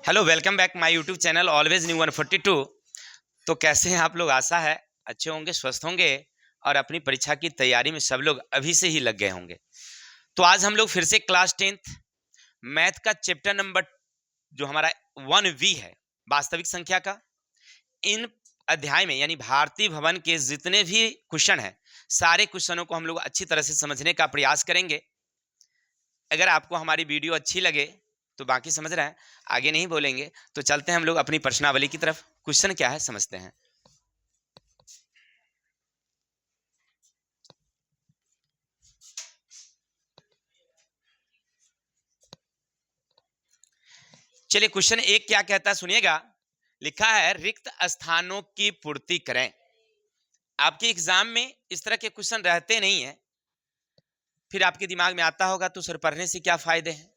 Hello, welcome back my YouTube channel always new 142। तो कैसे हैं आप लोग? आशा है अच्छे होंगे, स्वस्थ होंगे और अपनी परीक्षा की तैयारी में सब लोग अभी से ही लग गए होंगे। तो आज हम लोग फिर से क्लास 10th मैथ का चैप्टर नंबर जो हमारा 1V है, वास्तविक संख्या का, इन अध्याय में यानी भारतीय भवन के जितने भी क्वेश्चन हैं, सारे क्वेश्चनों को हम लोग अच्छी तरह से समझने का प्रयास करेंगे। अगर आपको हमारी वीडियो अच्छी लगे तो बाकी समझ रहे हैं, आगे नहीं बोलेंगे। तो चलते हैं हम लोग अपनी प्रश्नावली की तरफ। क्वेश्चन क्या है समझते हैं। चलिए, क्वेश्चन एक क्या कहता है सुनिएगा। लिखा है रिक्त स्थानों की पूर्ति करें। आपके एग्जाम में इस तरह के क्वेश्चन रहते नहीं है, फिर आपके दिमाग में आता होगा तो सर पढ़ने से क्या फायदे हैं।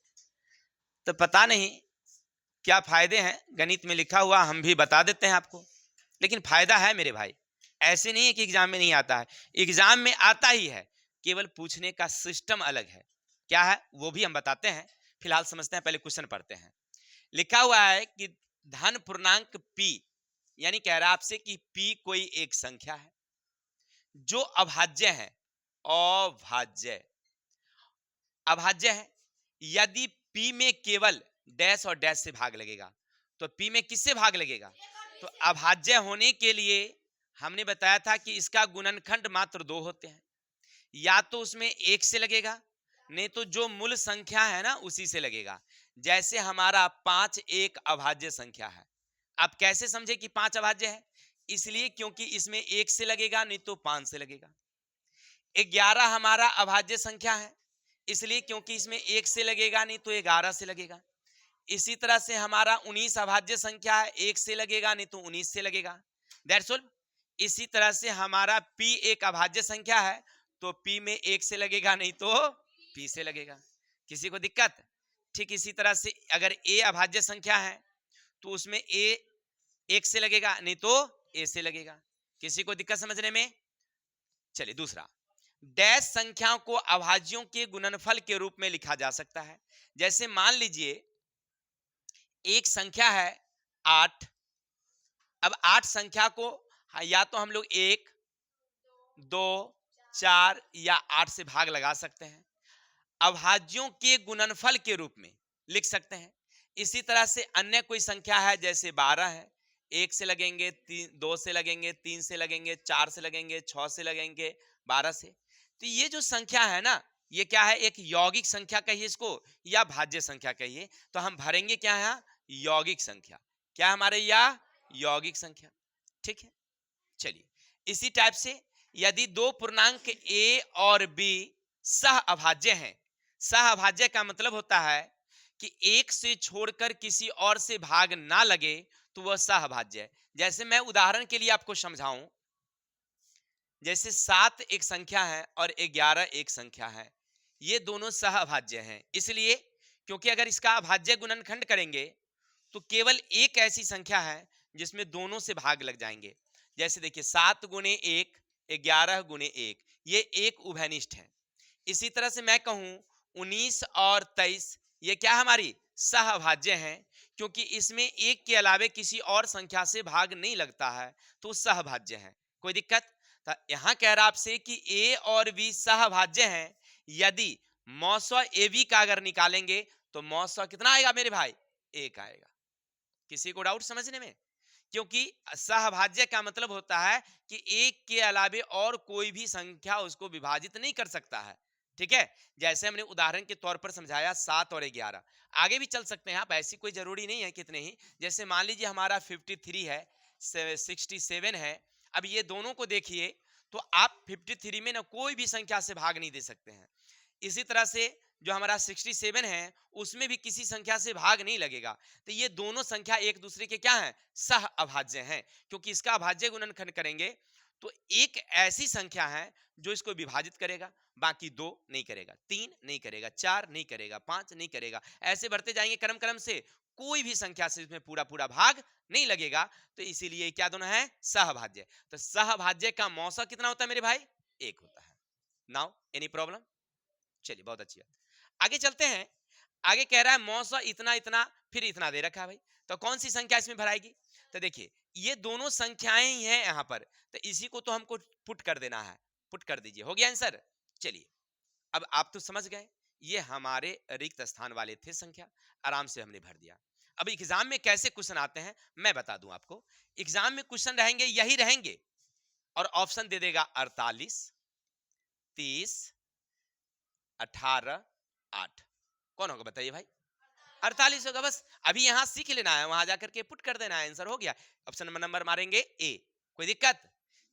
तो पता नहीं क्या फायदे हैं, गणित में लिखा हुआ हम भी बता देते हैं आपको, लेकिन फायदा है मेरे भाई। ऐसे नहीं है कि एग्जाम में नहीं आता है, एग्जाम में आता ही है, केवल पूछने का सिस्टम अलग है। क्या है वो भी हम बताते हैं। फिलहाल समझते हैं, पहले क्वेश्चन पढ़ते हैं। लिखा हुआ है कि धन पूर्णांक p, यानी कह रहा है आपसे कि p कोई एक संख्या है जो अभाज्य है, अभाज्य अभाज्य है। यदि p में केवल डैश और डैश से भाग लगेगा, तो p में किससे भाग लगेगा? तो अभाज्य होने के लिए हमने बताया था कि इसका गुणनखंड मात्र 2 होते हैं, या तो उसमें 1 से लगेगा, नहीं तो जो मूल संख्या है ना उसी से लगेगा। जैसे हमारा 5 एक अभाज्य संख्या है। आप कैसे समझे कि 5 अभाज्य है? इसलिए क्योंकि इसमें 1 से लगेगा, नहीं तो 5 से लगेगा। 11 हमारा अभाज्य संख्या है, इसलिए क्योंकि इसमें 1 से लगेगा, नहीं तो 11 से लगेगा। इसी तरह से हमारा 19 अभाज्य संख्या है, 1 से लगेगा, नहीं तो 19 से लगेगा। That's all. इसी तरह से हमारा p एक अभाज्य संख्या है, तो p में 1 से लगेगा, नहीं तो p से लगेगा। किसी को दिक्कत? ठीक इसी तरह से अगर a अभाज्य संख्या है तो उसमें a 1 से लगेगा, नहीं तो a से लगेगा। किसी को दिक्कत समझने में? चलिए दूसरा, डैश संख्याओं को अभाज्यों के गुणनफल के रूप में लिखा जा सकता है। जैसे मान लीजिए एक संख्या है 8। अब 8 संख्या को या तो हम लोग 1, 2, 4 या 8 से भाग लगा सकते हैं, अभाज्यों के गुणनफल के रूप में लिख सकते हैं। इसी तरह से अन्य कोई संख्या है, जैसे 12 है, 1 से लगेंगे, 2 से लगेंगे, 3 से लगेंगे, 4 से लगेंगे, 6 से लगेंगे, 12 से। तो ये जो संख्या है ना, ये क्या है? एक यौगिक संख्या कहिए इसको या भाज्य संख्या कहिए। तो हम भरेंगे क्या है? यौगिक संख्या। क्या हमारे? या यौगिक संख्या। ठीक है। चलिए, इसी टाइप से यदि दो पूर्णांक a और b सह अभाज्य हैं। सह अभाज्य का मतलब होता है कि एक से छोड़कर किसी और से भाग ना लगे तो वह सह अभाज्य है। जैसे मैं उदाहरण के लिए आपको समझाऊं, जैसे 7 एक संख्या है और 11 एक संख्या है, ये दोनों सह अभाज्य हैं। इसलिए क्योंकि अगर इसका अभाज्य गुणनखंड करेंगे तो केवल एक ऐसी संख्या है जिसमें दोनों से भाग लग जाएंगे। जैसे देखिए 7 गुणे 1, 11 गुणे 1, ये एक उभयनिष्ठ है। इसी तरह से मैं कहूं 19 और 23, ये क्या हमारी सहअभाज्य हैं, क्योंकि इसमें एक के अलावे किसी और संख्या से भाग नहीं लगता है, तो सहभाज्य है। कोई दिक्कत? तो यहां कह रहा आपसे कि a और b सहभाज्य हैं। यदि मौसा ए बी का अगर निकालेंगे तो मौसा कितना आएगा मेरे भाई? 1 आएगा। किसी को डाउट समझने में? क्योंकि सहभाज्य का मतलब होता है कि एक के अलावे और कोई भी संख्या उसको विभाजित नहीं कर सकता है। ठीक है, जैसे हमने उदाहरण के तौर पर समझाया 7 और 11। आगे भी चल सकते हैं आप, ऐसी कोई जरूरी नहीं है कितने ही। जैसे मान लीजिए हमारा 53 है, 67 है। अब ये दोनों को देखिए तो आप 53 में ना कोई भी संख्या से भाग नहीं दे सकते हैं। इसी तरह से जो हमारा 67 है उसमें भी किसी संख्या से भाग नहीं लगेगा। तो ये दोनों संख्या एक दूसरे के क्या है? सह अभाज्य हैं, क्योंकि इसका अभाज्य गुणनखंड करेंगे तो एक ऐसी संख्या है जो इसको विभाजित करेगा, बाकी 2 नहीं करेगा, 3 नहीं करेगा, 4 नहीं करेगा, 5 नहीं करेगा। ऐसे बढ़ते जाएंगे क्रम क्रम से, कोई भी संख्या से इसमें पूरा पूरा भाग नहीं लगेगा। तो इसीलिए क्या दोनों है? सहभाज्य। तो सहभाज्य का मौसा कितना होता है मेरे भाई? 1 होता है। Now any problem? चलिए बहुत अच्छी है। आगे चलते हैं। आगे कह रहा है मौसा इतना इतना फिर इतना दे रखा है भाई, तो कौन सी संख्या इसमें भराएगी? तो देखिए ये दोनों संख्याएं ही हैं यहाँ पर, तो इसी को तो हमको पुट कर देना है। पुट कर दीजिए, हो गया आंसर। चलिए अब आप तो समझ गए, ये हमारे रिक्त स्थान वाले थे संख्या, आराम से हमने भर दिया। अब एग्जाम में कैसे क्वेश्चन आते हैं मैं बता दूं आपको। एग्जाम में क्वेश्चन रहेंगे यही रहेंगे, और ऑप्शन दे देगा 48, 30, 18, 8। कौन होगा बताइए भाई? 48 होगा। बस अभी यहां सीख लेना है, वहां जाकर के पुट कर देना है, आंसर हो गया। ऑप्शन नंबर मारेंगे ए, कोई दिक्कत?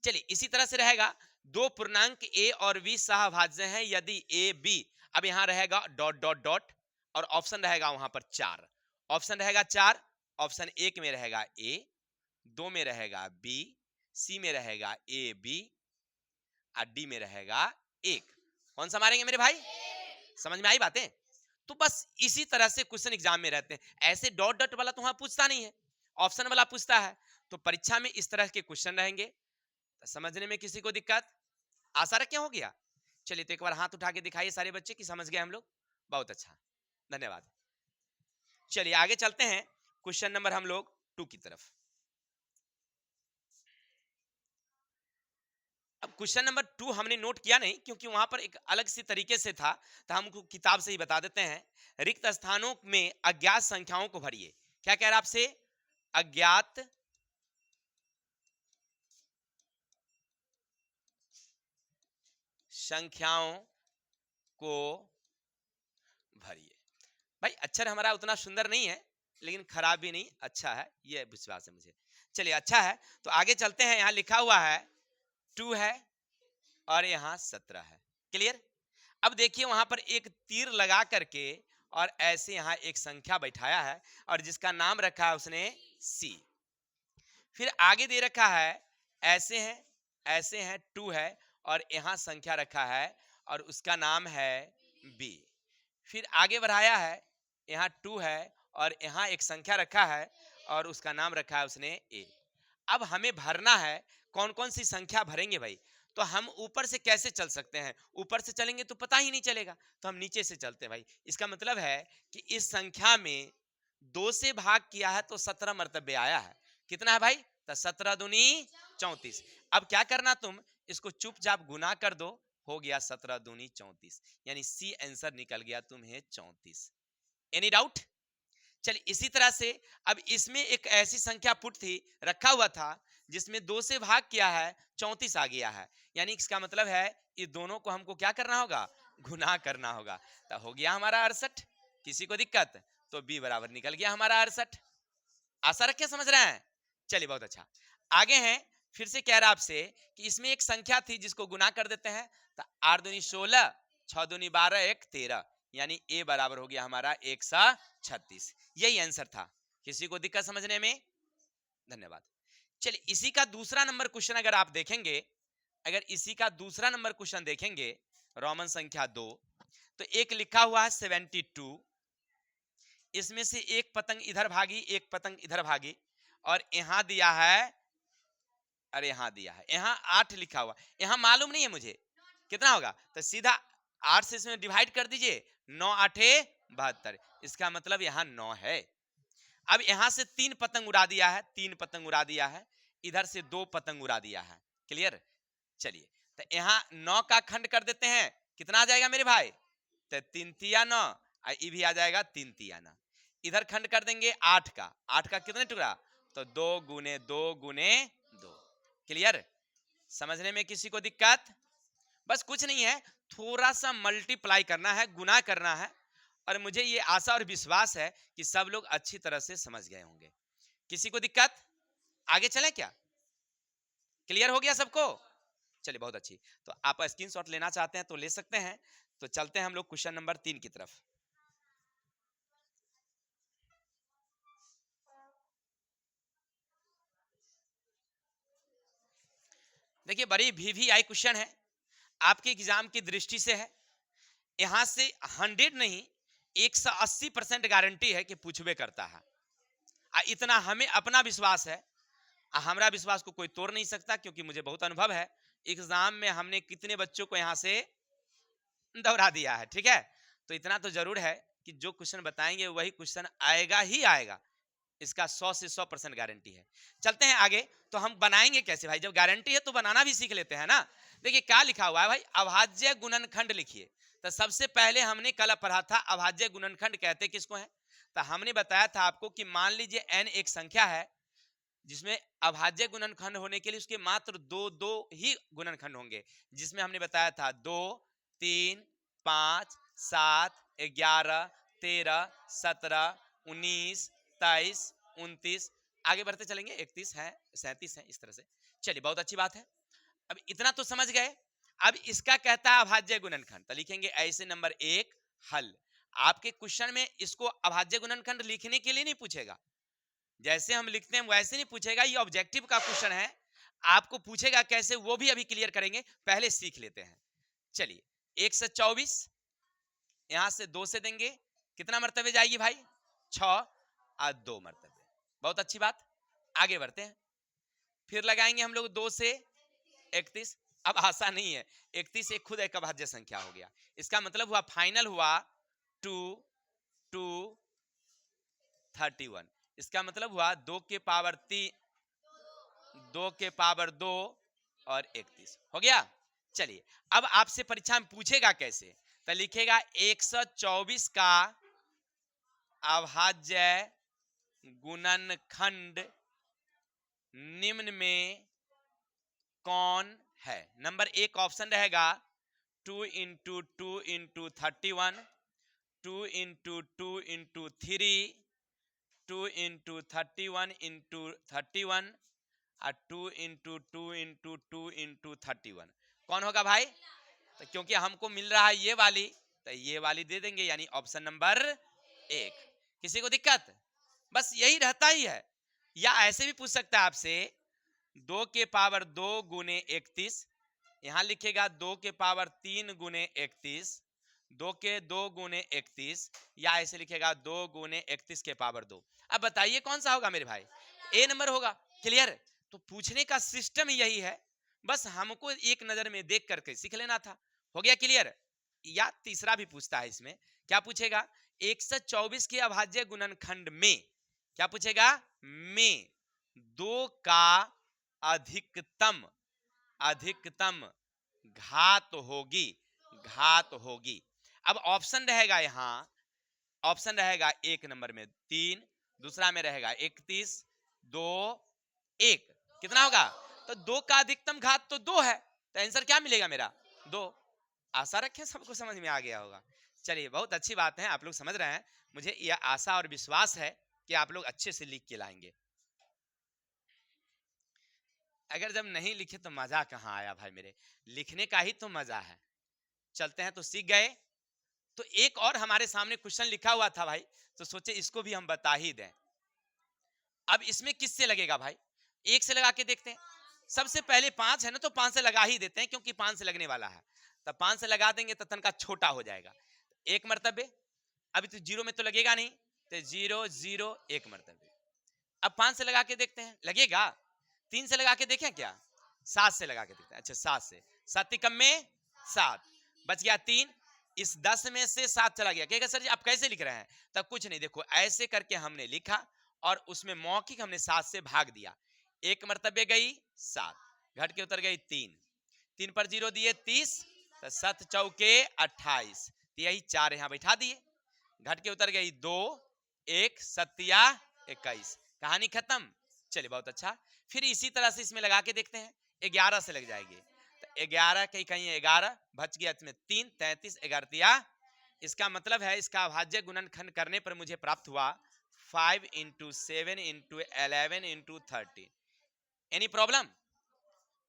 चलिए इसी तरह से रहेगा, दो पूर्णांक ए और बी सहभाज्य हैं यदि ए बी, अब यहां रहेगा डॉट डॉट डॉट, और ऑप्शन रहेगा वहां पर 4। ऑप्शन रहेगा 4, ऑप्शन एक में रहेगा ए, दो में रहेगा बी, सी में रहेगा ए बी, और डी में रहेगा 1। कौन सा मारेंगे मेरे भाई? समझ में आई बातें? तो बस इसी तरह से क्वेश्चन एग्जाम में रहते हैं। ऐसे डॉट डॉट वाला तो वहां पूछता नहीं है, ऑप्शन वाला पूछता है। तो परीक्षा में इस तरह के क्वेश्चन रहेंगे। समझने में किसी को दिक्कत? आशा रखें हो गया। चलिए तो एक बार हाथ उठा के दिखाइए सारे बच्चे कि समझ गए हम लोग। बहुत अच्छा, धन्यवाद। चलिए आगे चलते हैं क्वेश्चन नंबर हम लोग 2 की तरफ। अब क्वेश्चन नंबर 2 हमने नोट किया नहीं, क्योंकि वहां पर एक अलग सी तरीके से था, तो हमको किताब से ही बता देते हैं। रिक्त स्थानों में अज्ञात संख्याओं को भरिए। क्या कह रहा है आपसे? अज्ञात संख्याओं को भरिए। भाई अक्षर हमारा उतना सुंदर नहीं है, लेकिन खराब भी नहीं, अच्छा है, ये विश्वास है मुझे। चलिए अच्छा है, तो आगे चलते हैं। यहां लिखा हुआ है 2 है और यहां 17 है। क्लियर? अब देखिए वहां पर एक तीर लगा करके और ऐसे यहां एक संख्या बैठाया है, और जिसका नाम रखा है उसने सी। फिर आगे दे रखा है ऐसे हैं 2 है, और यहां संख्या रखा है और उसका नाम है बी। फिर आगे बढ़ाया है, यहाँ 2 है और यहाँ एक संख्या रखा है और उसका नाम रखा है उसने ए। अब हमें भरना है, कौन कौन सी संख्या भरेंगे भाई? तो हम ऊपर से कैसे चल सकते हैं? ऊपर से चलेंगे तो पता ही नहीं चलेगा, तो हम नीचे से चलते हैं भाई। इसका मतलब है कि इस संख्या में 2 से भाग किया है तो 17 मर्तबे आया है। कितना है भाई? तो 17 दूनी 34। अब क्या करना, तुम इसको चुपचाप गुना कर दो, हो गया 17 दूनी 34, यानी सी आंसर निकल गया तुम्हें 34। Any doubt? चलिए इसी तरह से अब इसमें एक ऐसी संख्या पुट थी, रखा हुआ था, जिसमें 2 से भाग किया है 34 आ गया है, यानी इसका मतलब है ये दोनों को हमको क्या करना होगा? गुना करना होगा। तो हो गया हमारा 68। किसी को दिक्कत? तो बी बराबर निकल गया हमारा 68। आशा रखे समझ रहे हैं? चलिए बहुत अच्छा। आगे हैं, फिर से कह रहा आपसे कि इसमें एक संख्या थी जिसको गुना कर देते हैं, तो 8 दूनी 16, 6 दूनी 12, 1 13, यानी ए बराबर हो गया हमारा 136। यही आंसर था। किसी को दिक्कत समझने में? धन्यवाद। चलिए इसी का दूसरा नंबर क्वेश्चन अगर आप देखेंगे, अगर इसी का दूसरा नंबर क्वेश्चन देखेंगे, रोमन संख्या 2, तो एक लिखा हुआ है 72, इसमें से एक पतंग इधर भागी, एक पतंग इधर भागी, और यहां दिया है, अरे यहां दिया है, यहां 8 लिखा हुआ, यहां मालूम नहीं है मुझे कितना होगा, तो सीधा 8 से इसमें डिवाइड कर दीजिए, 9 8 72, इसका मतलब यहां 9 है। अब यहां से 3 पतंग उड़ा दिया है, 3 पतंग उड़ा दिया है, इधर से 2 पतंग उड़ा दिया है। क्लियर? चलिए तो यहां 9 का खंड कर देते हैं, कितना आ जाएगा मेरे भाई? तो 3 तिया 9, ये भी आ जाएगा 3 तिया 9। इधर खंड कर देंगे 8 का, 8 का कितने टुकड़ा? तो 2 गुने 2 गुने 2। क्लियर? समझने में किसी को दिक्कत? बस कुछ नहीं है, थोड़ा सा मल्टीप्लाई करना है, गुना करना है, और मुझे ये आशा और विश्वास है कि सब लोग अच्छी तरह से समझ गए होंगे। किसी को दिक्कत? आगे चलें क्या? क्लियर हो गया सबको? चलिए बहुत अच्छी। तो आप स्क्रीनशॉट लेना चाहते हैं तो ले सकते हैं। तो चलते हैं हम लोग क्वेश्चन नंबर 3 की तरफ। देखिए बड़ी वीवीआई क्वेश्चन है, आपके एग्जाम की दृष्टि से है। यहां से 100 नहीं 180% गारंटी है कि पूछबे करता है। इतना हमें अपना विश्वास है, हमारा विश्वास को कोई तोड़ नहीं सकता, क्योंकि मुझे बहुत अनुभव है। एग्जाम में हमने कितने बच्चों को यहां से दौड़ा दिया है, ठीक है? तो इतना तो जरूर है कि जो क्वेश्चन बताएंगे वही क्वेश्चन आएगा ही आएगा, इसका 100 से 100% गारंटी है। चलते हैं आगे। तो हम बनाएंगे कैसे भाई, जब गारंटी है तो बनाना भी सीख लेते हैं ना। देखिए क्या लिखा हुआ है भाई, अभाज्य गुणनखंड लिखिए। तो सबसे पहले हमने कल पढ़ा था अभाज्य गुणनखंड कहते किसको है। तो हमने बताया था आपको कि मान लीजिए n एक संख्या है जिसमें अभाज्य गुणनखंड होने के लिए उसके मात्र दो ही गुणनखंड होंगे, जिसमें हमने बताया था 2, 3, 5, 7, 11, 13, 17, 19, 23, 29, आगे बढ़ते चलेंगे 31 है, 37 है, इस तरह से। चलिए बहुत अच्छी बात है, अब इतना तो समझ गए। अब इसका कहता है अभाज्य गुणनखंड, तो लिखेंगे ऐसे नंबर 1 हल। आपके क्वेश्चन में इसको अभाज्य गुणनखंड लिखने के लिए नहीं पूछेगा, जैसे हम लिखते हैं वैसे नहीं पूछेगा, ये ऑब्जेक्टिव का क्वेश्चन है। आपको पूछेगा कैसे वो भी अभी क्लियर करेंगे, पहले सीख लेते हैं। चलिए 1 से 24, यहां से 2 से देंगे, कितना मर्तबे जाएगी भाई 6 और 2 मर्तबे। बहुत अच्छी बात, आगे बढ़ते हैं। फिर लगाएंगे हम लोग 2 से 31। अब आशा नहीं है, 31 एक खुद एक अभाज्य संख्या हो गया, इसका मतलब हुआ फाइनल हुआ 2 2 31। इसका मतलब हुआ 2 के पावर 3, 2 के पावर 2 और 31 हो गया। चलिए अब आपसे परीक्षा में पूछेगा कैसे, तो लिखेगा 124 का अभाज्य गुणनखंड निम्न में कौन है। नंबर 1 ऑप्शन रहेगा 2 into 2 into 31, 2 into 2 into 3, 2 into 31 into 31 और 2 इंटू 2 इंटू 2 इंटू 31। कौन होगा भाई, तो क्योंकि हमको मिल रहा है ये वाली, तो ये वाली दे देंगे, यानी ऑप्शन नंबर 1। किसी को दिक्कत, बस यही रहता ही है। या ऐसे भी पूछ सकता है आपसे 2 के पावर 2 गुने 31, यहां लिखेगा 2 के पावर 3 गुने 31, 2 के 2 गुने 31, या ऐसे लिखेगा 2 गुने 31 के पावर 2। अब बताइए कौन सा होगा मेरे भाई, ए नंबर होगा। क्लियर, तो पूछने का सिस्टम यही है, बस हमको एक नजर में देख करके सीख लेना था। हो गया क्लियर। या तीसरा भी पूछता है, इसमें क्या पूछेगा, 124 के अभाज्य गुणनखंड में क्या पूछेगा, में 2 का अधिकतम घात होगी, घात होगी। अब ऑप्शन रहेगा, यहां ऑप्शन रहेगा एक नंबर में 3, दूसरा में रहेगा 31, 2, 1, कितना होगा, तो 2 का अधिकतम घात तो 2 है, तो आंसर क्या मिलेगा मेरा 2। आशा रखें सबको समझ में आ गया होगा। चलिए बहुत अच्छी बात है, आप लोग समझ रहे हैं, मुझे यह आशा और विश्वास है कि आप लोग अच्छे से लिख के लाएंगे। अगर जब नहीं लिखे तो मजा कहां आया भाई मेरे, लिखने का ही तो मजा है। चलते हैं, तो सीख गए। तो एक और हमारे सामने क्वेश्चन लिखा हुआ था भाई, तो सोचे इसको भी हम बता ही दें। अब इसमें किससे लगेगा भाई, 1 से लगा के देखते हैं। सबसे पहले 5 है ना, तो 5 से लगा ही देते हैं, क्योंकि 5 से लगने वाला है, तो 5 से लगा देंगे तो तनका छोटा हो जाएगा, 1 मर्तबे। अभी तो 0 में तो लगेगा नहीं, तो 0 0 1 मर्तबे। अब 5 से लगा के देखते हैं, लगेगा। 3 से लगा के देखें क्या, 7 से लगा के देखते हैं। अच्छा 7 से, 7 कम में 7, बच गया 3, इस 10 में से 7 चला गया। कहेगा सर जी आप कैसे लिख रहे हैं, तब कुछ नहीं, देखो ऐसे करके हमने लिखा और उसमें मौखिक हमने 7 से भाग दिया, 1 मर्तबे गई 7, घट के उतर गई 3, 3 पर 0 दिए 30, तो 7 चौके 28, यही 4 यहां बैठा दिए, घट के उतर गई 2, 1 सत्या 21, कहानी खत्म। चलिए बहुत अच्छा, फिर इसी तरह से इसमें लगा के देखते हैं, 11 से लग जाएगी, तो 11 कहीं 11 बच गया, इसमें 3 33 11, इसका मतलब है इसका अभाज्य गुणनखंड करने पर मुझे प्राप्त हुआ 5 into 7 into 11 into 30। Any problem,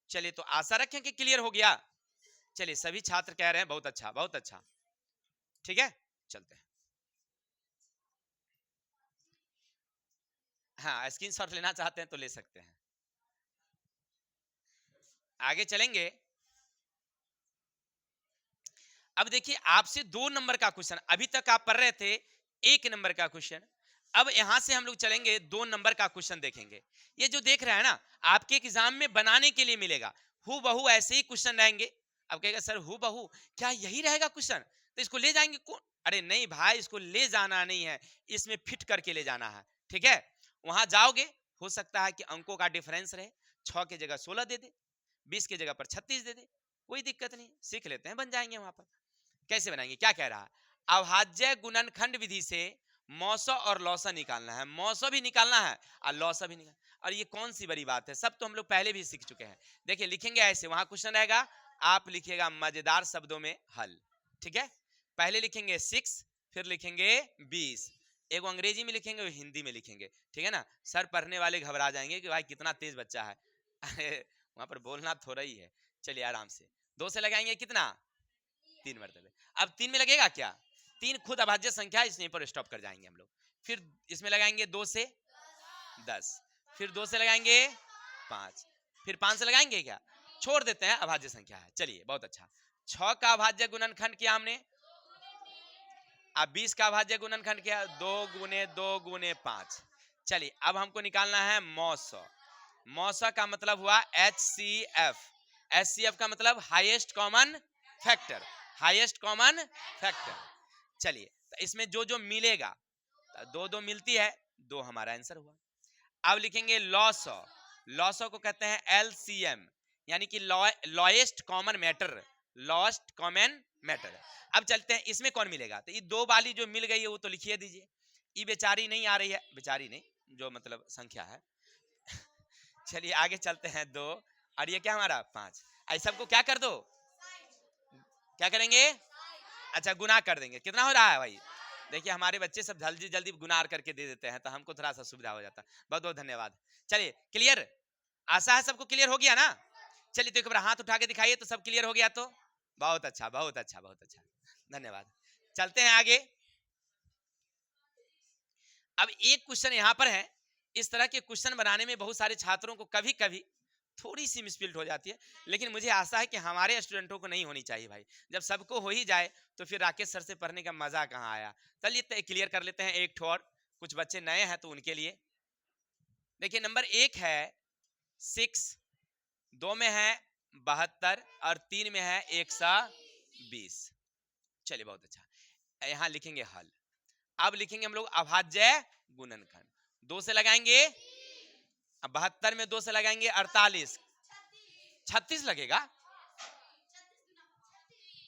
चलिए तो आशा रखें कि क्लियर हो गया। चलिए सभी छात्र कह रहे हैं बहुत अच्छा बहुत अच्छा, ठीक है चलते हैं। हाँ स्क्रीनशॉट लेना चाहते हैं तो ले सकते हैं। आगे चलेंगे। अब देखिए आपसे 2 नंबर का क्वेश्चन, अभी तक आप पढ़ रहे थे 1 नंबर का क्वेश्चन, अब यहां से हम लोग चलेंगे 2 नंबर का क्वेश्चन देखेंगे। ये जो देख रहे हैं ना, आपके एग्जाम में बनाने के लिए मिलेगा, हु बहू ऐसे ही क्वेश्चन रहेंगे। अब कहेगा सर हु बहू क्या यही रहेगा क्वेश्चन, तो इसको ले जाएंगे अरे नहीं भाई, इसको ले जाना नहीं है, इसमें फिट करके ले जाना है, ठीक है। वहां जाओगे, हो सकता है कि अंकों का डिफरेंस रहे, 6 की जगह 16 दे दे, 20 की जगह पर 36 दे दे, कोई दिक्कत नहीं, सीख लेते हैं, बन जाएंगे वहां पर। कैसे बनाएंगे, क्या कह रहा है, अभाज्य गुणनखंड विधि से मौसा और लौसा निकालना है, मौसा भी निकालना है और लौसा भी निकालना। और ये कौन सी बड़ी बात है, सब तो हम लोग पहले भी सीख चुके हैं। देखिए लिखेंगे ऐसे, वहां क्वेश्चन रहेगा, आप लिखिएगा मजेदार शब्दों में हल, ठीक है। पहले लिखेंगे 6, फिर लिखेंगे 20, एक अंग्रेजी में लिखेंगे और हिंदी में लिखेंगे, ठीक है ना। सर पढ़ने वाले घबरा जाएंगे कि भाई कितना तेज बच्चा है। अरे वहां पर बोलना थोड़ा ही है, चलिए आराम से। 2 से लगाएंगे कितना, 3 मरतबे। अब 3 में लगेगा क्या, 3 खुद अभाज्य संख्या, इसमें पर स्टॉप कर जाएंगे हम लोग। फिर इसमें लगाएंगे 2 से 10, फिर 2 से लगाएंगे 5, फिर 5 से लगाएंगे क्या, छोड़ देते हैं, अभाज्य संख्या है। चलिए बहुत अच्छा, 6 का अभाज्य गुणनखंड किया हमने, अब 20 का अभाज्य गुणनखंड किया, 2 गुने 2 गुने 5। चलिए अब हमको निकालना है मौसा। मौसा का मतलब हुआ HCF, HCF का मतलब highest common factor, highest common factor. चलिए तो इसमें जो जो मिलेगा, 2 2 मिलती है, 2 हमारा आंसर हुआ। अब लिखेंगे लॉस, लॉस को कहते हैं LCM, यानी कि lowest common matter, lowest common matter. अब चलते हैं इसमें कौन मिलेगा, तो ये 2 वाली जो मिल गई है वो तो लिखिए दीजिए, ये बेचारी नहीं आ रही है, बेचारी नहीं, जो मतलब संख्या है। चलिए आगे चलते हैं, 2 और ये क्या हमारा 5, आई सबको क्या कर दो, क्या करेंगे, अच्छा गुना कर देंगे। कितना हो रहा है भाई, देखिए हमारे बच्चे सब जल्दी जल्दी गुना करके दे देते हैं, तो हमको थोड़ा सा सुविधा हो जाता है। बहुत बहुत धन्यवाद। चलिए क्लियर, आशा है सबको क्लियर हो गया ना। चलिए तो एक बार हाथ उठा के दिखाइए तो सब क्लियर हो गया तो, बहुत अच्छा बहुत अच्छा बहुत अच्छा, धन्यवाद। चलते हैं आगे। अब एक क्वेश्चन यहां पर है, इस तरह के क्वेश्चन बनाने में बहुत सारे छात्रों को कभी कभी थोड़ी सी मिसफील्ड हो जाती है, लेकिन मुझे आशा है कि हमारे स्टूडेंटों को नहीं होनी चाहिए भाई। जब सबको हो ही जाए तो फिर राकेश सर से पढ़ने का मजा कहाँ आया। चलिए क्लियर कर लेते हैं एक ठो और, कुछ बच्चे नए हैं तो उनके लिए। देखिए नंबर 1 है 6, 2 में है 72 और 3 में है 120। चलिए बहुत अच्छा, यहाँ लिखेंगे हल। अब लिखेंगे हम लोग अभाज्य गुणनखंड, 2 से लगाएंगे, अब 72 में 2 से लगाएंगे 48, 36 लगेगा।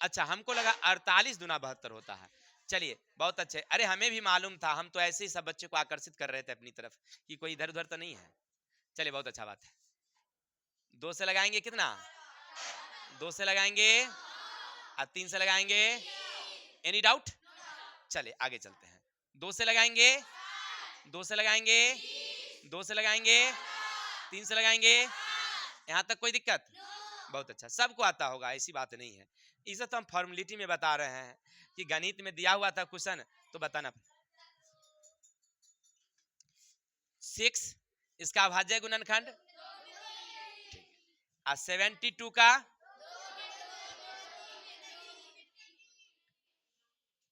अच्छा हमको लगा 48 दुना 72 होता है। चलिए बहुत अच्छे, अरे हमें भी मालूम था, हम तो ऐसे ही सब बच्चों को आकर्षित कर रहे थे अपनी तरफ कि कोई इधर उधर तो नहीं है। चलिए बहुत अच्छा बात है, 2 से लगाएंगे कितना, 2 से लगाएंगे और 3 से लगाएंगे, एनी डाउट। चलिए आगे चलते हैं, 2 से लगाएंगे, 2 से लगाएंगे, 2 से लगाएंगे, 3 से लगाएंगे, यहां तक कोई दिक्कत, बहुत अच्छा, सबको आता होगा, ऐसी बात नहीं है। इसे तो हम फॉर्मेलिटी में बता रहे हैं कि गणित में दिया हुआ था क्वेश्चन तो बताना। 6 इसका अभाज्य गुणनखंड, 72 का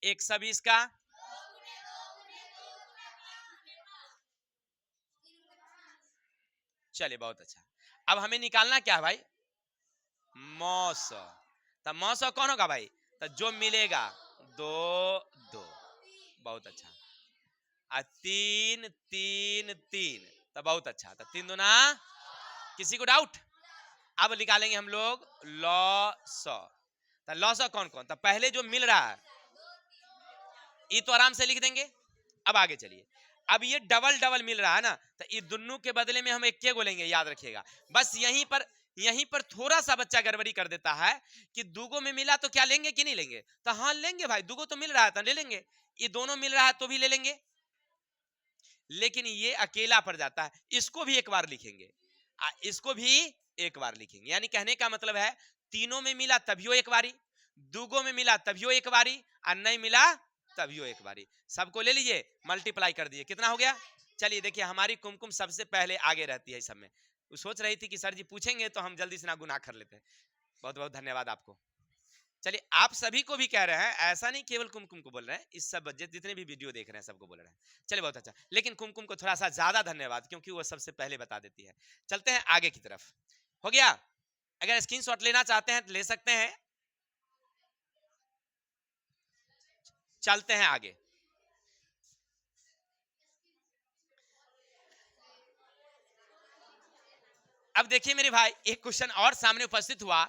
120 का, चलिए बहुत अच्छा। अब हमें निकालना क्या है भाई, मौस, तो मौस कौन होगा भाई, तो जो मिलेगा 2 2, बहुत अच्छा, 3 3 3, तो बहुत अच्छा, तो 3 दूना, किसी को डाउट। अब निकालेंगे हम लोग लॉस, तो लॉस कौन कौन, तो पहले जो मिल रहा है ये तो आराम से लिख देंगे। अब आगे चलिए, अब ये डबल डबल मिल रहा है ना, तो ये दोनों के बदले में हम एक के बोलेंगे, याद रखिएगा। बस यहीं पर थोड़ा सा बच्चा गड़बड़ी कर देता है कि दूगो में मिला तो क्या लेंगे कि नहीं लेंगे, तो हाँ लेंगे भाई, दूगो तो मिल रहा है तो ले लेंगे, ये दोनों मिल रहा है तो भी ले लेंगे, लेकिन ये अकेला पड़ जाता है, इसको भी एक बार लिखेंगे, इसको भी एक बार लिखेंगे। यानी कहने का मतलब है तीनों में मिला तभियो एक बारी, दूगो में मिला तभियो एक बारी, और नहीं मिला तभियो एक बारी। सबको ले लीजिए, मल्टीप्लाई कर दिए, कितना हो गया। चलिए देखिए हमारी कुमकुम सबसे पहले आगे रहती है इस सब में, वो सोच रही थी कि सर जी पूछेंगे तो हम जल्दी से ना गुनाह कर लेते हैं। बहुत बहुत धन्यवाद आपको। चलिए आप सभी को भी कह रहे हैं, ऐसा नहीं केवल कुमकुम को बोल रहे हैं, इस सब जितने भी वीडियो देख रहे हैं सबको बोल रहे हैं। चलिए बहुत अच्छा, लेकिन कुमकुम को थोड़ा सा ज्यादा धन्यवाद क्योंकि वो सबसे पहले बता देती है। चलते हैं आगे की तरफ, हो गया। अगर स्क्रीनशॉट लेना चाहते हैं तो ले सकते हैं। चलते हैं आगे। अब देखिए मेरे भाई, एक क्वेश्चन और सामने उपस्थित हुआ।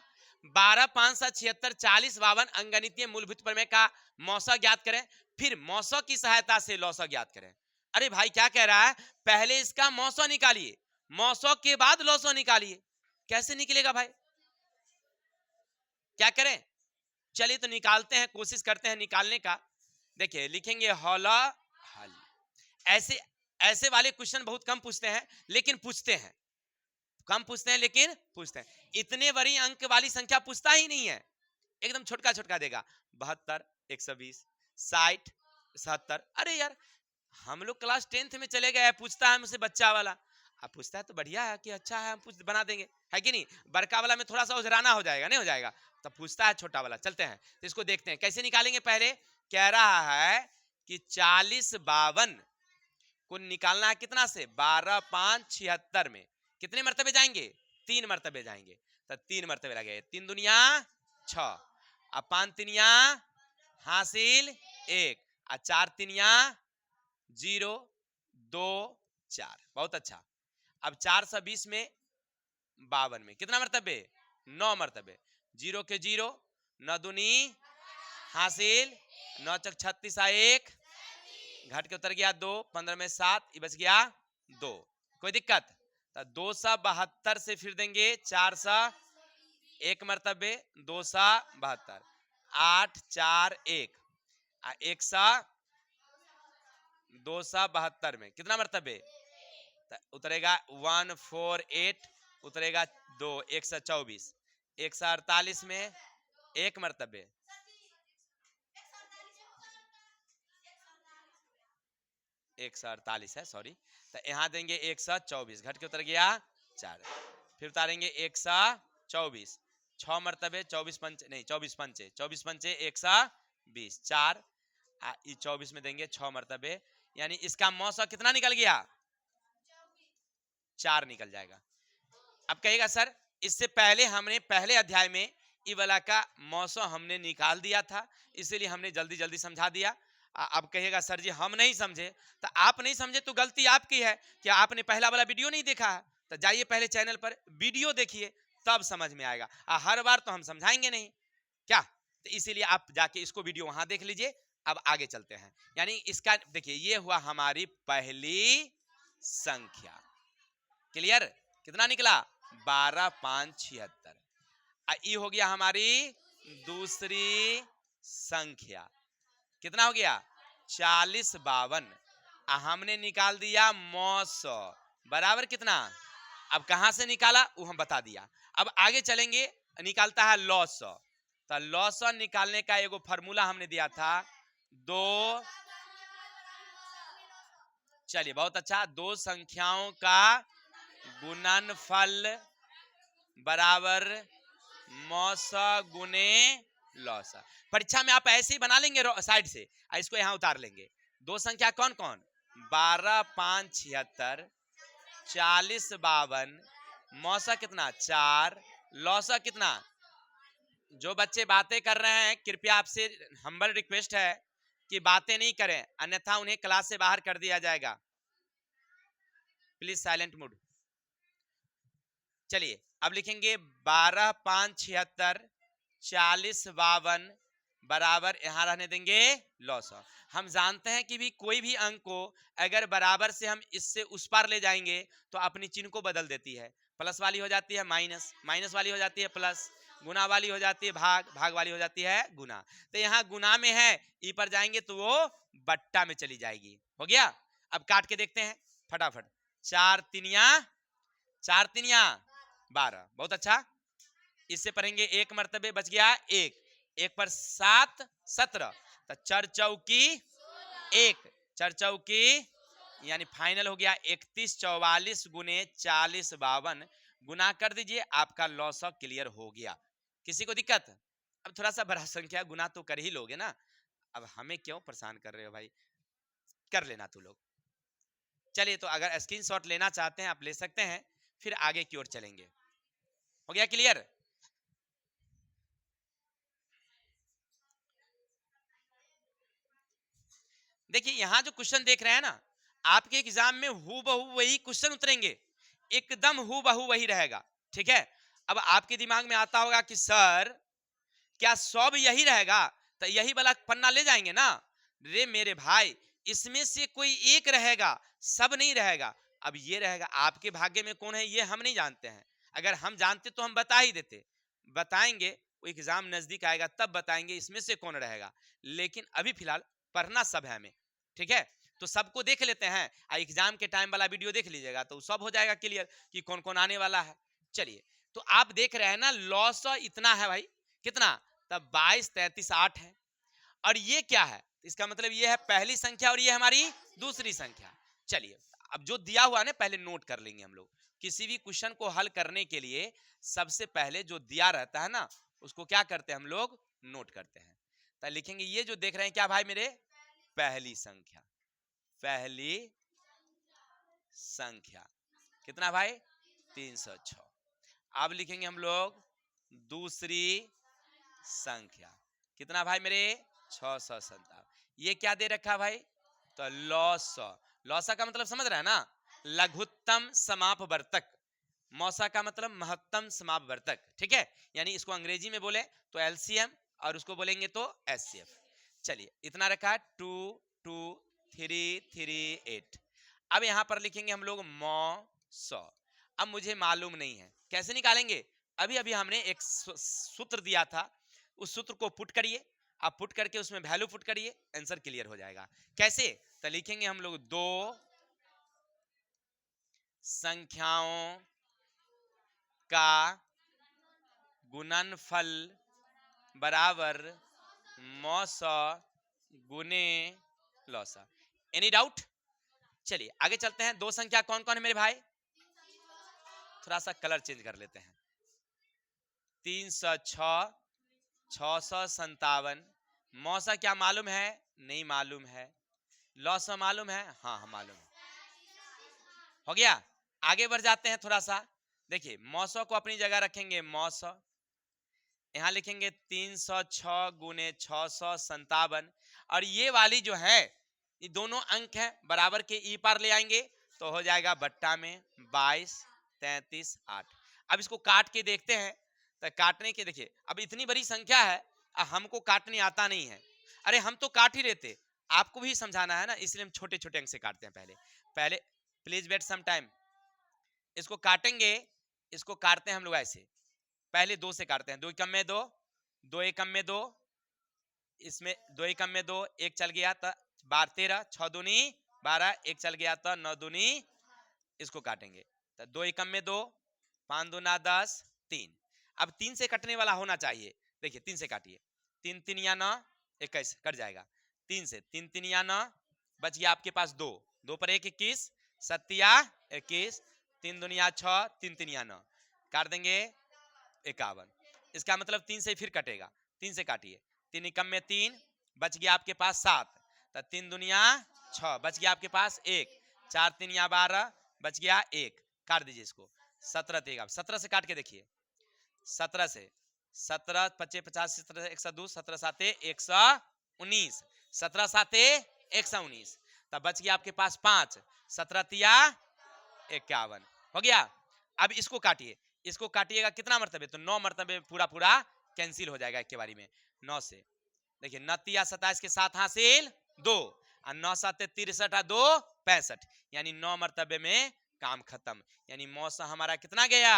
12, 5, 7, 76, 40, 52 अंगणितीय मूलभूत प्रमेय का मौसा ज्ञात करें, फिर मौसा की सहायता से लौसा ज्ञात करें। अरे भाई क्या कह रहा है, पहले इसका मौसा निकालिए, मौसा के बाद लौसा निकालिए। कैसे निकलेगा भाई, क्या करें? चलिए तो निकालते हैं, कोशिश करते हैं निकालने का। देखिए लिखेंगे हौला हल। ऐसे ऐसे वाले क्वेश्चन बहुत कम पूछते हैं, लेकिन पूछते हैं, कम पूछते हैं लेकिन पूछते हैं। इतने बड़ी अंक वाली संख्या पूछता ही नहीं है, एकदम छोटका छोटका देगा। 72, 120, 60, 77। अरे यार हम लोग क्लास 10th में चले गए, पूछता है मुझसे बच्चा वाला। अब पूछता है तो बढ़िया है कि अच्छा है, हम पूछ बना देंगे, है कि नहीं। बड़का वाला में थोड़ा सा उजराना हो जाएगा, नहीं हो जाएगा, तब पूछता है छोटा वाला। चलते हैं तो इसको देखते हैं कैसे निकालेंगे। पहले कह रहा है कि 40, 52 को निकालना है कितना से, 12, 5, 76 में कितने मर्तबे जाएंगे, 3 मर्तबे जाएंगे। तो 3 मर्तबे लगे, 3 दुनिया 6, अब 5 तिनिया हासिल 1, और 4 तिनिया 0, 2, 4। बहुत अच्छा। अब 420 में 52 में कितना मर्तबे, 9 मर्तबे। 0 के 0, 9 दूनी हासिल 9 चक 36, 1 घट के उतर गया 2, 15 में 7, ये बच गया 2। कोई दिक्कत? तो 272 से फिर देंगे 400 1 मर्तबे, 272, 8, 4, 1, 272 में कितना मर्तबे, उतरेगा 148, उतरेगा 2, 124, 148 में 1 मर्तबे, 148 है, सॉरी। तो यहाँ देंगे 124, घट के उतर गया 4, फिर उतारेंगे 124, 6 मर्तबे, 24 पंचे नहीं 24 पंचे 24 पंचे 120, 4, 24 में देंगे 6 मर्तबे, यानी इसका मौसा कितना निकल गया, 4 निकल जाएगा। अब कहेगा सर इससे पहले हमने पहले अध्याय में ई वाला का मौसा हमने निकाल दिया था, इसीलिए हमने जल्दी जल्दी समझा दिया। अब कहेगा सर जी हम नहीं समझे, तो आप नहीं समझे तो गलती आपकी है, क्या आपने पहला वाला वीडियो नहीं देखा है? तो जाइए पहले चैनल पर वीडियो देखिए, तब समझ में आएगा। हर बार तो हम समझाएंगे नहीं क्या, तो इसीलिए आप जाके इसको वीडियो वहां देख लीजिए। अब आगे चलते हैं, यानी इसका देखिए ये हुआ हमारी पहली संख्या, क्लियर। कितना निकला, 12, 5, 76। ये हो गया हमारी दूसरी संख्या, कितना हो गया, 40, 52। हमने निकाल दिया मौसा बराबर कितना, अब कहां से निकाला वो हम बता दिया। अब आगे चलेंगे, निकालता है लौसा। तो लौसा निकालने का एगो फॉर्मूला हमने दिया था, 2, चलिए बहुत अच्छा, 2 संख्याओं का गुणनफल बराबर मौसा गुने लौसा। परीक्षा में आप ऐसे ही बना लेंगे साइड से, इसको यहां उतार लेंगे। 2 संख्या कौन कौन, 12, 5, 76, 40, 52, मौसा कितना 4, लौसा कितना। जो बच्चे बातें कर रहे हैं कृपया आपसे हम्बल रिक्वेस्ट है कि बातें नहीं करें, अन्यथा उन्हें क्लास से बाहर कर दिया जाएगा। Please silent mode. चलिए अब लिखेंगे 12, 5, 76, 40, 52 बराबर, यहां रहने देंगे लौसा। हम जानते हैं कि भी कोई भी अंक को अगर बराबर से हम इससे उस पार ले जाएंगे तो अपनी चिन्ह को बदल देती है, प्लस वाली हो जाती है माइनस, माइनस वाली हो जाती है प्लस, गुना वाली हो जाती है भाग, भाग वाली हो जाती है गुना। तो यहाँ गुना में है, ई पर जाएंगे तो वो बट्टा में चली जाएगी। हो गया, अब काट के देखते हैं फटाफट। 4 तिनिया 12, बहुत अच्छा। इससे पढ़ेंगे 1 मर्तबे, बच गया 1, 1 पर 7, 17, तो 4 चौकी 1, 4 चौकी यानी फाइनल हो गया 31, 44 गुने 40, 52 गुना कर दीजिए, आपका लौसा क्लियर हो गया। किसी को दिक्कत? अब थोड़ा सा बड़ा संख्या गुना तो कर ही लोगे ना, अब हमें क्यों परेशान कर रहे हो भाई, कर लेना तू लोग। चलिए तो अगर स्क्रीनशॉट लेना चाहते हैं आप ले सकते हैं, फिर आगे की ओर चलेंगे। हो गया क्लियर? देखिए यहां जो क्वेश्चन देख रहे हैं ना, आपके एग्जाम में हूबहू वही क्वेश्चन उतरेंगे, एकदम हूबहू वही रहेगा। ठीक है, अब आपके दिमाग में आता होगा कि सर क्या सब यही रहेगा, तो यही वाला पन्ना ले जाएंगे ना। रे मेरे भाई, इसमें से कोई एक रहेगा, सब नहीं रहेगा। अब ये रहेगा, आपके भाग्य में कौन है ये हम नहीं जानते हैं। अगर हम जानते तो हम बता ही देते, बताएंगे वो एग्जाम नजदीक आएगा तब बताएंगे इसमें से कौन रहेगा। लेकिन अभी फिलहाल पढ़ना सब है हमें। ठीक है, तो सबको देख लेते हैं, एग्जाम के टाइम वाला वीडियो देख लीजिएगा तो सब हो जाएगा क्लियर कि कौन कौन आने वाला है। चलिए, तो आप देख रहे हैं ना लॉस इतना है भाई, कितना, तब 22, 33, 8 है। और ये क्या है, इसका मतलब ये है पहली संख्या और ये हमारी दूसरी संख्या। चलिए, अब जो दिया हुआ है ना पहले नोट कर लेंगे हम लोग। किसी भी क्वेश्चन को हल करने के लिए सबसे पहले जो दिया रहता है ना उसको क्या करते हैं हम लोग, नोट करते हैं। तो लिखेंगे ये जो देख रहे हैं क्या भाई मेरे, पहली संख्या, पहली संख्या कितना भाई, 306। अब लिखेंगे हम लोग दूसरी संख्या, कितना भाई मेरे, 657। ये क्या दे रखा है भाई, तो लौसा। लौसा का मतलब समझ रहा है ना, लघुत्तम समापवर्तक। मौसा का मतलब महत्तम समापवर्तक। ठीक है, यानी इसको अंग्रेजी में बोले तो एलसीएम और उसको बोलेंगे तो एचसीएफ। चलिए, इतना रखा है 2 2 3 3 8। अब यहां पर लिखेंगे हम लोग मौसा। अब मुझे मालूम नहीं है कैसे निकालेंगे, अभी अभी हमने एक सूत्र दिया था, उस सूत्र को पुट करिए। आप पुट करके उसमें वैल्यू पुट करिए, आंसर क्लियर हो जाएगा। कैसे, तो लिखेंगे हम लोग दो संख्याओं का गुणनफल बराबर मौसा गुने लौसा। Any doubt. चलिए आगे चलते हैं। दो संख्या कौन कौन है मेरे भाई, थोड़ा सा कलर चेंज कर लेते हैं। 306, 657। मौसा क्या मालूम है, नहीं मालूम है। लौसा मालूम है, हाँ हाँ मालूम है। हो गया, आगे बढ़ जाते हैं थोड़ा सा। देखिए मौसा को अपनी जगह रखेंगे, मौसा यहां लिखेंगे 306 गुने 657। और ये वाली जो है ये दोनों अंक है बराबर के ई पार ले आएंगे तो हो जाएगा बट्टा में 22, 33, 8। अब इसको काट के देखते हैं, तो काटने के देखिए अब इतनी बड़ी संख्या है, हमको काटने आता नहीं है। अरे हम तो काट ही लेते, आपको भी समझाना है ना, इसलिए हम छोटे छोटे अंक से काटते हैं। पहले पहले प्लीज वेट सम टाइम। इसको काटेंगे, इसको काटते हैं हम लोग ऐसे, पहले दो से काटते हैं। दो एकम में दो, दो एकम में दो, इसमें दो एकम में दो, एक चल गया तो 12 13, 6 दूनी 12, एक चल गया तो 9 दूनी। इसको काटेंगे तो दो एकम में दो, 5 दूना 10, 3। अब 3 से कटने वाला होना चाहिए। देखिए 3 से काटिए, 3 3 या 9, 21 कट जाएगा। 3 से 3 3 या 9, बच गया आपके पास 2, 2 पर 1 21, 7 या 21, 3 दुनिया 6, 3 3 या 9 काट देंगे 51। इसका मतलब 3 से फिर कटेगा, 3 से काटिए, 3 एकम में 3, बच गया आपके पास 7, तो 3 दुनिया 6, बच गया आपके पास 1, 4 3 या 12, बच गया 1, काट दीजिए इसको। 17 देगा, 17 से काट के देखिए, 17 से 17 25 50 17 102, 17 साते 119, 17 साते 119, तब बच गया आपके पास 5, 17 तिया 51। हो गया। अब इसको काटिए, इसको काटिएगा कितना मरतबे, तो 9 मरतबे पूरा पूरा कैंसिल हो जाएगा एक के बारी में। 9 से देखिए 9 27 के 7 हासिल 2, और 9 7 63 2 65, यानी 9 मरतबे में काम खत्म। यानी मौसा हमारा कितना गया।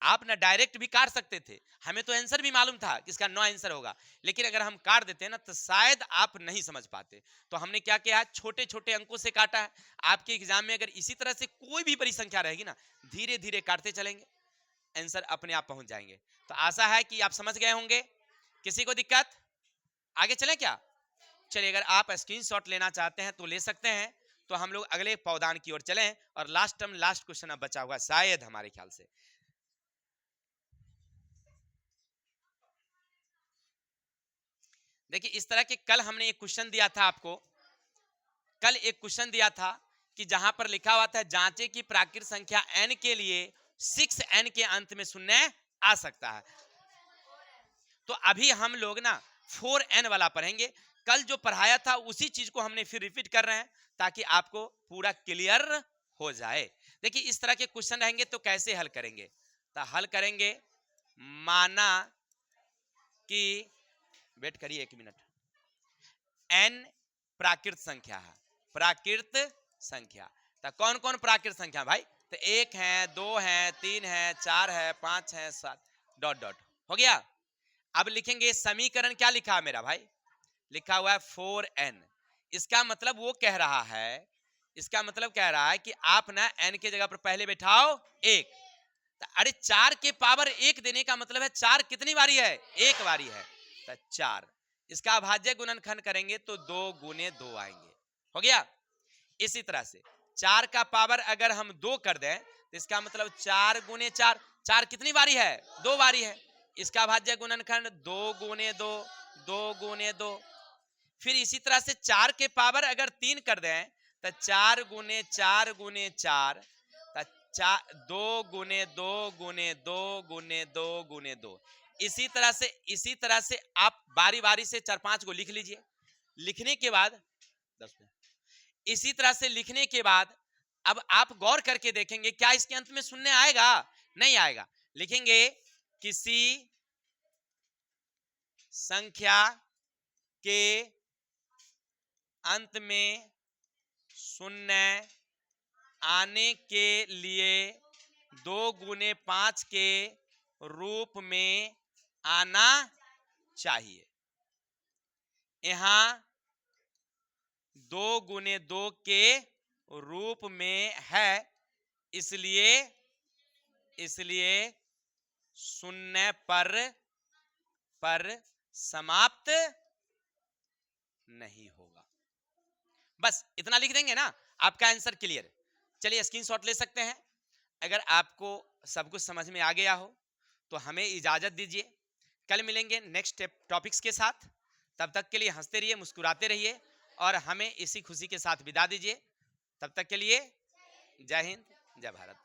आप ना डायरेक्ट भी काट सकते थे, हमें तो आंसर भी मालूम था कि इसका 9 आंसर होगा, लेकिन अगर हम काट देते ना तो शायद आप नहीं समझ पाते। तो हमने क्या किया, छोटे छोटे अंकों से काटा है। आपके एग्जाम में अगर इसी तरह से कोई भी बड़ी संख्या रहेगी ना, धीरे धीरे काटते चलेंगे, आंसर अपने आप पहुंच जाएंगे। तो आशा है कि आप समझ गए होंगे। किसी को दिक्कत, आगे चले क्या। चलिए, अगर आप स्क्रीनशॉट लेना चाहते हैं तो ले सकते हैं। तो हम लोग अगले पावदान की ओर चलें, और लास्ट क्वेश्चन अब बचा हुआ शायद हमारे ख्याल से। देखिए इस तरह के कल हमने एक क्वेश्चन दिया था आपको, कल एक क्वेश्चन दिया था कि जहां पर लिखा हुआ था जांचे की प्राकृत संख्या n के लिए 6n के अंत में शून्य आ सकता है। तो अभी हम लोग ना 4n वाला पढ़ेंगे। कल जो पढ़ाया था उसी चीज को हमने फिर रिपीट कर रहे हैं ताकि आपको पूरा क्लियर हो जाए। देखिए इस तरह के क्वेश्चन रहेंगे तो कैसे हल करेंगे, तो हल करेंगे, माना कि, वेट करिए 1 मिनट, n प्राकृत संख्या है, प्राकृत संख्या, तो कौन कौन प्राकृत संख्या भाई, तो 1 है, 2 है, 3 है, 4 है, 5 है, 7 डॉट डॉट हो गया। अब लिखेंगे समीकरण, क्या लिखा है मेरा भाई, लिखा हुआ है 4n। इसका मतलब वो कह रहा है, इसका मतलब कह रहा है कि आप ना n के जगह पर पहले बैठाओ 1। अरे 4 के पावर 1 देने का मतलब है 4 कितनी बारी है, 1 बारी है, तो 4। इसका अभाज्य गुणनखंड करेंगे तो 2 गुने 2 आएंगे, हो गया। इसी तरह से 4 का पावर अगर हम 2 कर दें तो इसका मतलब 4 गुने 4, 4 कितनी बारी है, 2 बारी है। इसका अभाज्य गुणनखंड 2 गुने 2, 2 गुने 2। फिर इसी तरह से 4 के पावर अगर 3 कर दें तो 4 गुने 4 गुने 4, 2 गुने 2 गुने 2 गुने 2 गुने 2। इसी तरह से आप बारी बारी से 4-5 को लिख लीजिए। लिखने के बाद 10, इसी तरह से लिखने के बाद अब आप गौर करके देखेंगे क्या इसके अंत में शून्य आएगा, नहीं आएगा। लिखेंगे किसी संख्या के अंत में शून्य आने के लिए 2 गुने 5 के रूप में आना चाहिए। यहां 2 गुने 2 के रूप में है, इसलिए शून्य पर समाप्त नहीं होगा। बस इतना लिख देंगे ना, आपका आंसर क्लियर। चलिए स्क्रीनशॉट ले सकते हैं। अगर आपको सब कुछ समझ में आ गया हो तो हमें इजाजत दीजिए, कल मिलेंगे नेक्स्ट टॉपिक्स के साथ। तब तक के लिए हंसते रहिए, मुस्कुराते रहिए और हमें इसी खुशी के साथ विदा दीजिए। तब तक के लिए जय हिंद, जय भारत।